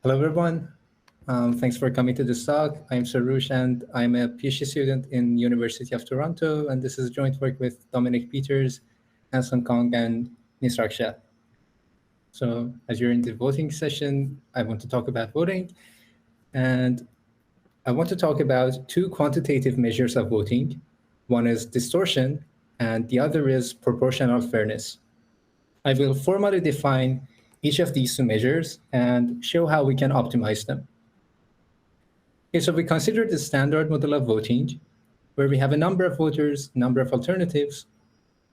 Hello, everyone. Thanks for coming to this talk. I'm Soroush, and I'm a PhD student in University of Toronto, and this is joint work with Dominik Peters, Anson, Kahng, and Nisarg, Shah. So as you're in the voting session, I want to talk about voting, and I want to talk about two quantitative measures of voting. One is distortion, and the other is proportional fairness. I will formally define each of these two measures and show how we can optimize them. Okay, so we consider the standard model of voting, where we have a number of voters, number of alternatives.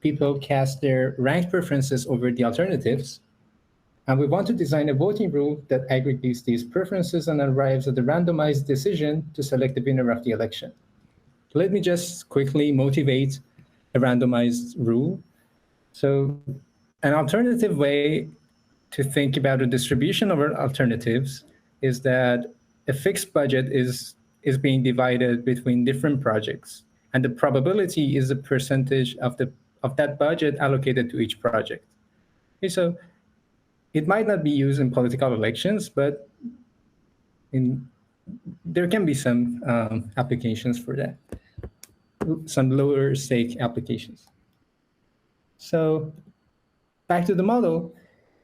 People cast their ranked preferences over the alternatives. And we want to design a voting rule that aggregates these preferences and arrives at a randomized decision to select the winner of the election. Let me just quickly motivate a randomized rule. So an alternative way to think about a distribution of alternatives is that a fixed budget is being divided between different projects, and the probability is the percentage of that budget allocated to each project. Okay, so it might not be used in political elections, but there can be some applications for that, some lower stake applications. So back to the model.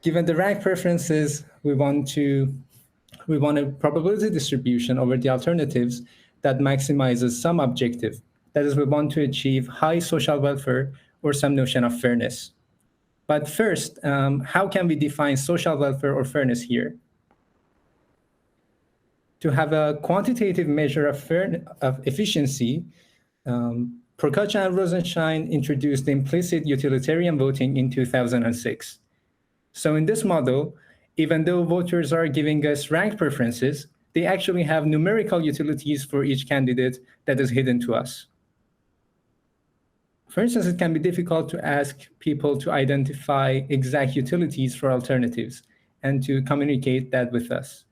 Given the rank preferences, we want a probability distribution over the alternatives that maximizes some objective. That is, we want to achieve high social welfare or some notion of fairness. But first, how can we define social welfare or fairness here? To have a quantitative measure of efficiency, Prokach and Rosenstein introduced the implicit utilitarian voting in 2006. So in this model, even though voters are giving us ranked preferences, they actually have numerical utilities for each candidate that is hidden to us. For instance, it can be difficult to ask people to identify exact utilities for alternatives and to communicate that with us.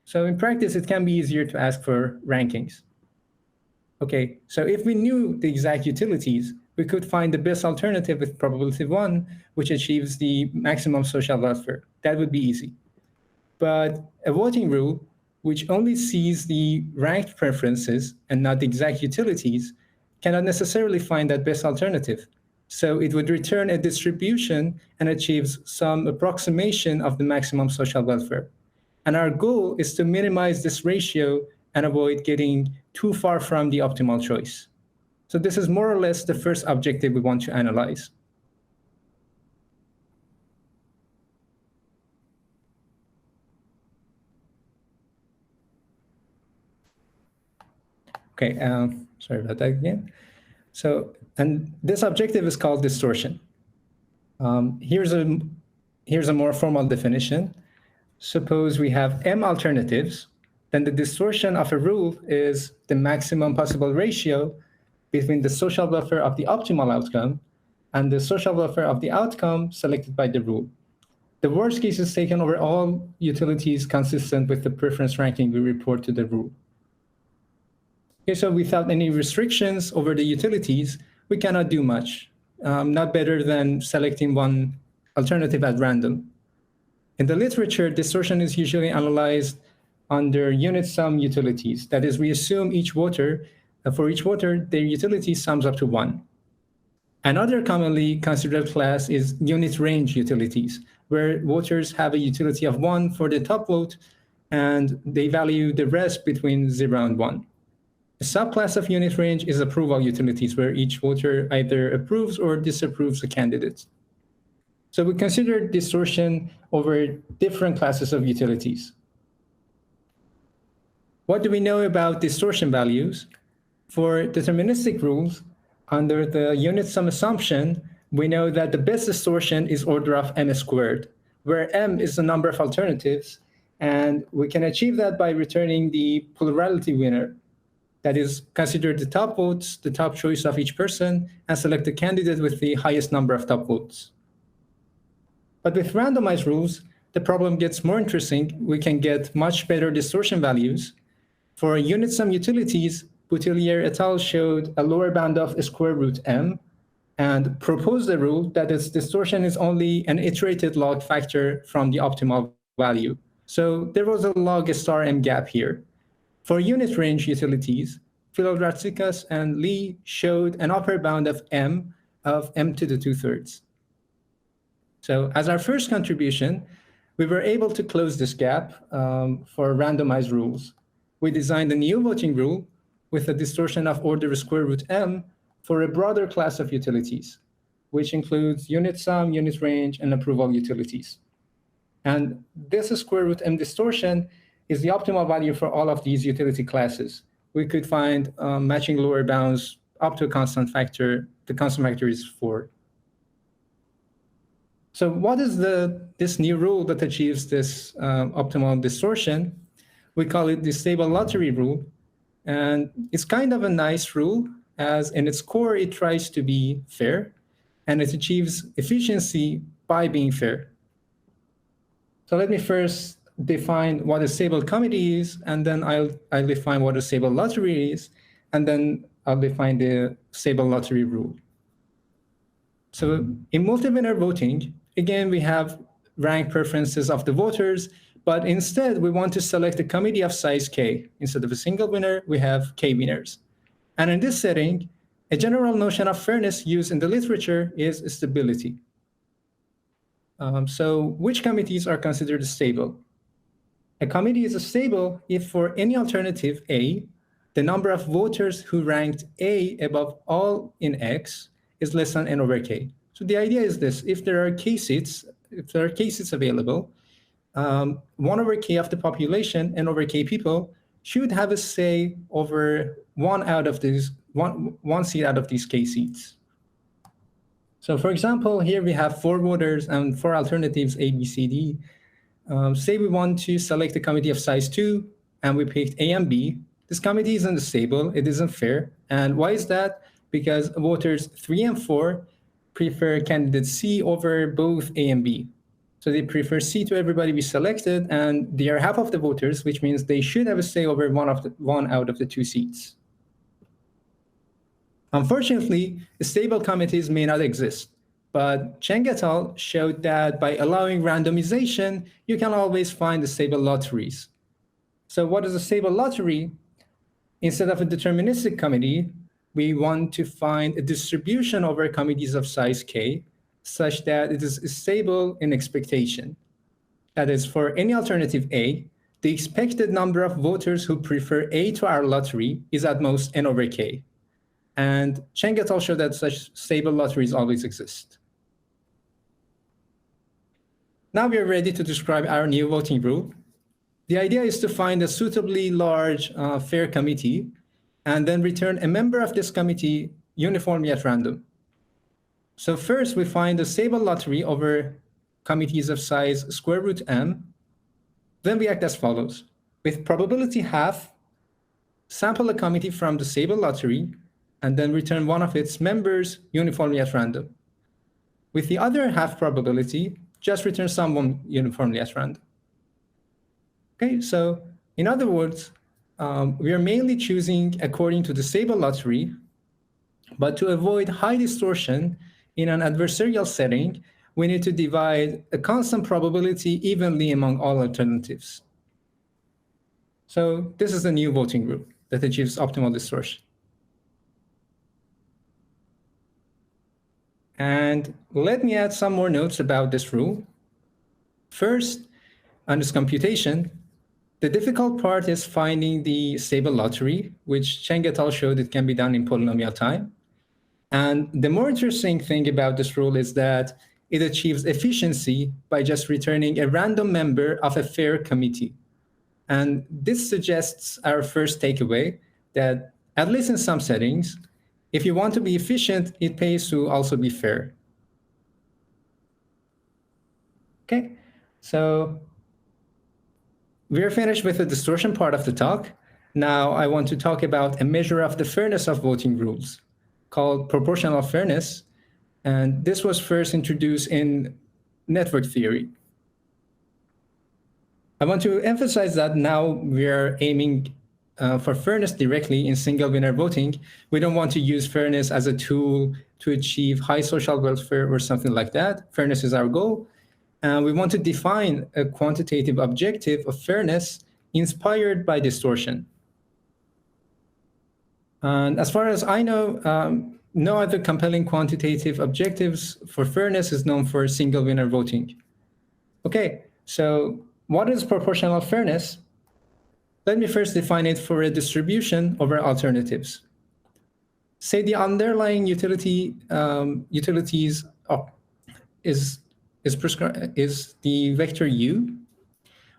So in practice, it can be easier to ask for rankings. Okay, so if we knew the exact utilities, we could find the best alternative with probability 1, which achieves the maximum social welfare. That would be easy. But a voting rule, which only sees the ranked preferences and not the exact utilities, cannot necessarily find that best alternative. So it would return a distribution and achieves some approximation of the maximum social welfare. And our goal is to minimize this ratio and avoid getting too far from the optimal choice. So this is more or less the first objective we want to analyze. Okay, sorry about that again. So, and this objective is called distortion. Here's a more formal definition. Suppose we have m alternatives, then the distortion of a rule is the maximum possible ratio between the social welfare of the optimal outcome and the social welfare of the outcome selected by the rule. The worst case is taken over all utilities consistent with the preference ranking we report to the rule. Okay, so without any restrictions over the utilities, we cannot do much, not better than selecting one alternative at random. In the literature, distortion is usually analyzed under unit sum utilities. That is, we assume for each voter, their utility sums up to 1. Another commonly considered class is unit range utilities, where voters have a utility of 1 for the top vote, and they value the rest between 0 and 1. A subclass of unit range is approval utilities, where each voter either approves or disapproves a candidate. So we consider distortion over different classes of utilities. What do we know about distortion values? For deterministic rules, under the unit sum assumption, we know that the best distortion is order of m squared, where m is the number of alternatives, and we can achieve that by returning the plurality winner. That is, consider the top votes, the top choice of each person, and select the candidate with the highest number of top votes. But with randomized rules, the problem gets more interesting. We can get much better distortion values. For unit sum utilities, Boutelier et al. Showed a lower bound of square root m and proposed a rule that its distortion is only an iterated log factor from the optimal value. So there was a log star m gap here. For unit range utilities, Philodratsicus and Lee showed an upper bound of m to the 2/3. So as our first contribution, we were able to close this gap for randomized rules. We designed a new voting rule with a distortion of order square root m for a broader class of utilities, which includes unit sum, unit range, and approval utilities. And this square root m distortion is the optimal value for all of these utility classes. We could find matching lower bounds up to a constant factor. The constant factor is 4. So what is this new rule that achieves this optimal distortion? We call it the stable lottery rule. And it's kind of a nice rule, as in its core, it tries to be fair, and it achieves efficiency by being fair. So let me first define what a stable committee is, and then I'll define what a stable lottery is, and then I'll define the stable lottery rule. So in multi-winner voting, again, we have rank preferences of the voters, but instead we want to select a committee of size k. Instead of a single winner, we have k winners. And in this setting, a general notion of fairness used in the literature is stability. So which committees are considered stable? A committee is stable if for any alternative A, the number of voters who ranked A above all in X is less than n over k. So the idea is this: if there are k seats available, 1 over k of the population, n over k people, should have a say over one seat out of these k seats. So for example, here we have 4 voters and 4 alternatives A, B, C, D. Say we want to select a committee of size 2, and we picked A and B. This committee isn't stable, it isn't fair. And why is that? Because voters 3 and 4 prefer candidate C over both A and B. So they prefer C to everybody we selected, and they are half of the voters, which means they should have a say over one out of the 2 seats. Unfortunately, stable committees may not exist, but Cheng et al. Showed that by allowing randomization, you can always find the stable lotteries. So what is a stable lottery? Instead of a deterministic committee, we want to find a distribution over committees of size k such that it is stable in expectation. That is, for any alternative A, the expected number of voters who prefer A to our lottery is at most n over k. And Cheng et al. Showed that such stable lotteries always exist. Now we are ready to describe our new voting rule. The idea is to find a suitably large fair committee and then return a member of this committee uniformly at random. So first we find a stable lottery over committees of size square root m. Then we act as follows. With probability half, sample a committee from the stable lottery and then return one of its members uniformly at random. With the other half probability, just return someone uniformly at random. Okay, so in other words, we are mainly choosing according to the stable lottery, but to avoid high distortion in an adversarial setting, we need to divide a constant probability evenly among all alternatives. So this is the new voting rule that achieves optimal distortion. And let me add some more notes about this rule. First, on this computation, the difficult part is finding the stable lottery, which Cheng et al. Showed it can be done in polynomial time. And the more interesting thing about this rule is that it achieves efficiency by just returning a random member of a fair committee. And this suggests our first takeaway that, at least in some settings, if you want to be efficient, it pays to also be fair. Okay, so we're finished with the distortion part of the talk. Now I want to talk about a measure of the fairness of voting rules called proportional fairness. And this was first introduced in network theory. I want to emphasize that now we are aiming for fairness directly in single winner voting. We don't want to use fairness as a tool to achieve high social welfare or something like that. Fairness is our goal. And we want to define a quantitative objective of fairness inspired by distortion. And as far as I know, no other compelling quantitative objectives for fairness is known for single winner voting. Okay, so what is proportional fairness? Let me first define it for a distribution over alternatives. Say the underlying utilities is the vector u.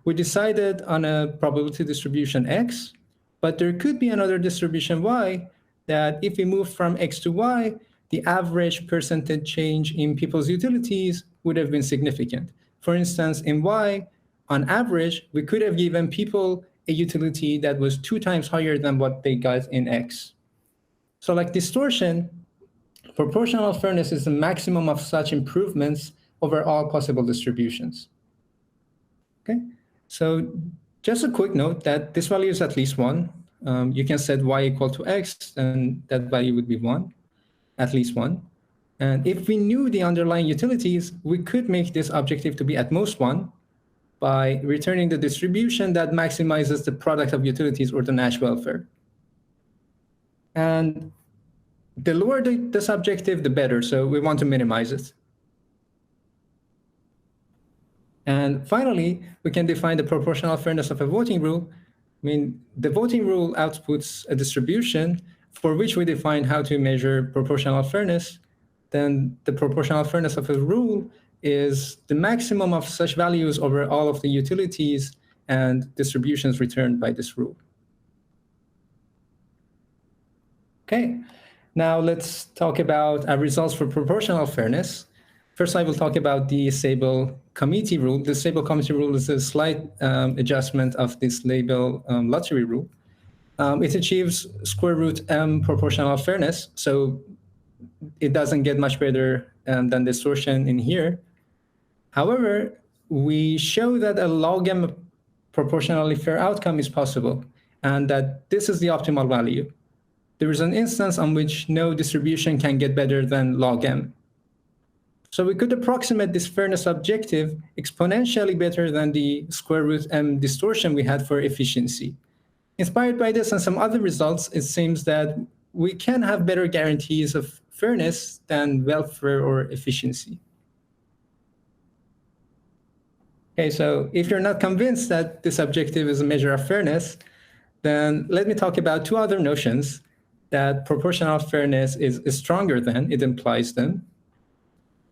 We decided on a probability distribution x, but there could be another distribution y that if we move from x to y, the average percentage change in people's utilities would have been significant. For instance, in y, on average, we could have given people a utility that was 2 times higher than what they got in x. So like distortion, proportional fairness is the maximum of such improvements over all possible distributions. Okay, so just a quick note that this value is at least 1. You can set y equal to x, and that value would be 1, at least 1. And if we knew the underlying utilities, we could make this objective to be at most 1 by returning the distribution that maximizes the product of utilities or the Nash welfare. And the lower this objective, the better. So we want to minimize it. And finally, we can define the proportional fairness of a voting rule. I mean, the voting rule outputs a distribution for which we define how to measure proportional fairness. Then the proportional fairness of a rule is the maximum of such values over all of the utilities and distributions returned by this rule. Okay, now let's talk about our results for proportional fairness. First, I will talk about the Sable committee rule. The Sable committee rule is a slight adjustment of this label lottery rule. It achieves square root m proportional fairness, so it doesn't get much better than distortion in here. However, we show that a log m proportionally fair outcome is possible, and that this is the optimal value. There is an instance on which no distribution can get better than log m. So we could approximate this fairness objective exponentially better than the square root m distortion we had for efficiency. Inspired by this and some other results, it seems that we can have better guarantees of fairness than welfare or efficiency. Okay, so if you're not convinced that this objective is a measure of fairness, then let me talk about 2 other notions that proportional fairness is stronger than, it implies them.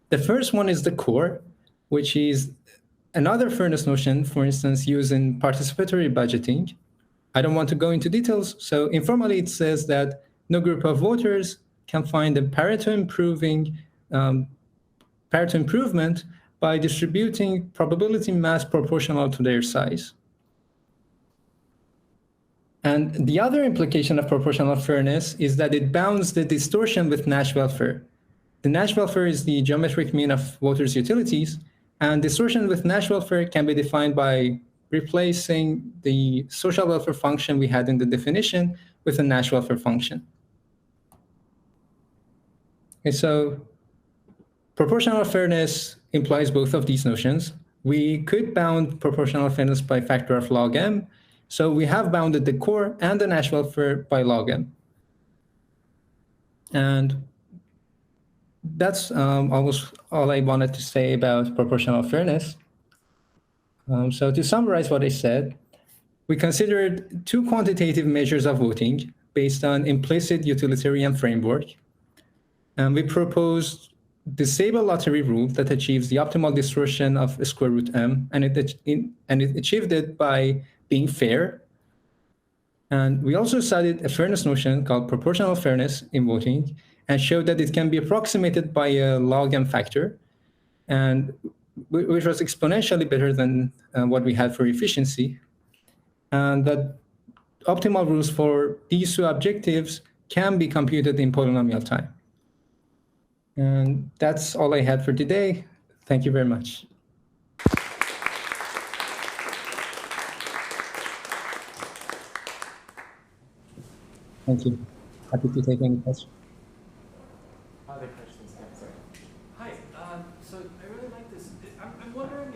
The first one is the core, which is another fairness notion, for instance, used in participatory budgeting. I don't want to go into details, so informally it says that no group of voters can find a Pareto improvement by distributing probability mass proportional to their size. And the other implication of proportional fairness is that it bounds the distortion with Nash welfare. The Nash welfare is the geometric mean of voters' utilities, and distortion with Nash welfare can be defined by replacing the social welfare function we had in the definition with a Nash welfare function. Okay, so proportional fairness implies both of these notions. We could bound proportional fairness by factor of log m, so we have bounded the core and the Nash welfare by log m. And that's almost all I wanted to say about proportional fairness. So to summarize what I said, we considered 2 quantitative measures of voting based on implicit utilitarian framework. And we proposed the Sable lottery rule that achieves the optimal distortion of square root m, and it achieved it by being fair. And we also studied a fairness notion called proportional fairness in voting and showed that it can be approximated by a log m factor, and which was exponentially better than what we had for efficiency. And that optimal rules for these 2 objectives can be computed in polynomial time. And that's all I had for today. Thank you very much. Thank you. Happy to take any questions. Other questions? Yeah, sorry. Hi. So I really like this. I'm wondering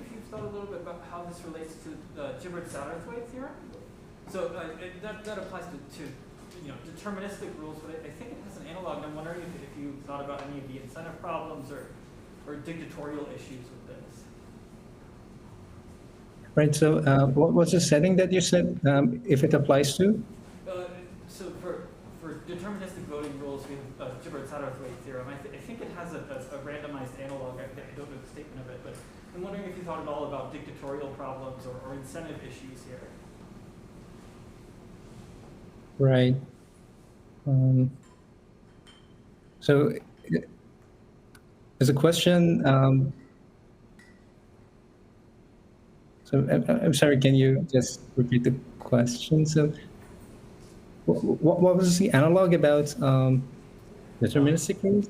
Gibert-Satterthwaite theorem. So that applies to deterministic rules, but I think it has an analog. And I'm wondering if you thought about any of the incentive problems or dictatorial issues with this. Right. So what was the setting that you said? If it applies to? So for deterministic voting rules, we have Gibert-Satterthwaite theorem. I think it has a randomized analog. I don't know the statement of it, but I'm wondering if you thought at all about dictatorial problems or incentive issues here. Right. So there's a question. So I'm sorry, can you just repeat the question? So what was the analog about deterministic rules?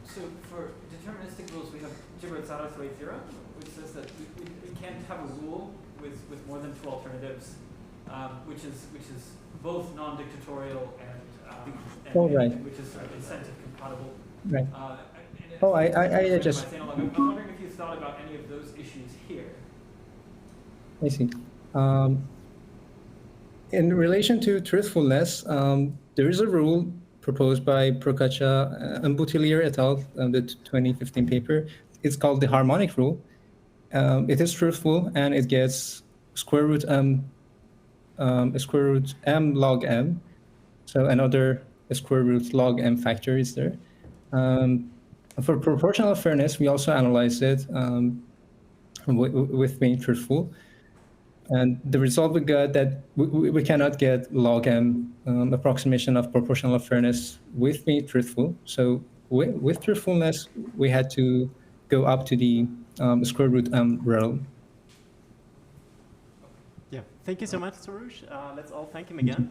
So for deterministic rules, we have Gibert-Satterthwaite theorem, which says that we can't have a rule with more than two alternatives, which is both non-dictatorial and right. which is sort of incentive compatible. Right. I just. I'm wondering if you thought about any of those issues here. I see. In relation to truthfulness, there is a rule proposed by Prokacha and Boutilier et al. The 2015 paper. It's called the harmonic rule. It is truthful and it gets square root m log m. So another square root log m factor is there. For proportional fairness, we also analyzed it with being truthful. And the result we got that we cannot get log m approximation of proportional fairness with being truthful. So with truthfulness, we had to go up to the square root m realm. Yeah, thank you so much, Soroush. Let's all thank him again.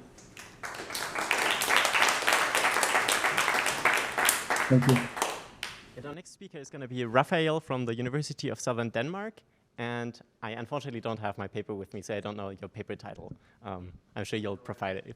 Thank you. And our next speaker is going to be Raphael from the University of Southern Denmark. And I unfortunately don't have my paper with me, so I don't know your paper title. I'm sure you'll provide it.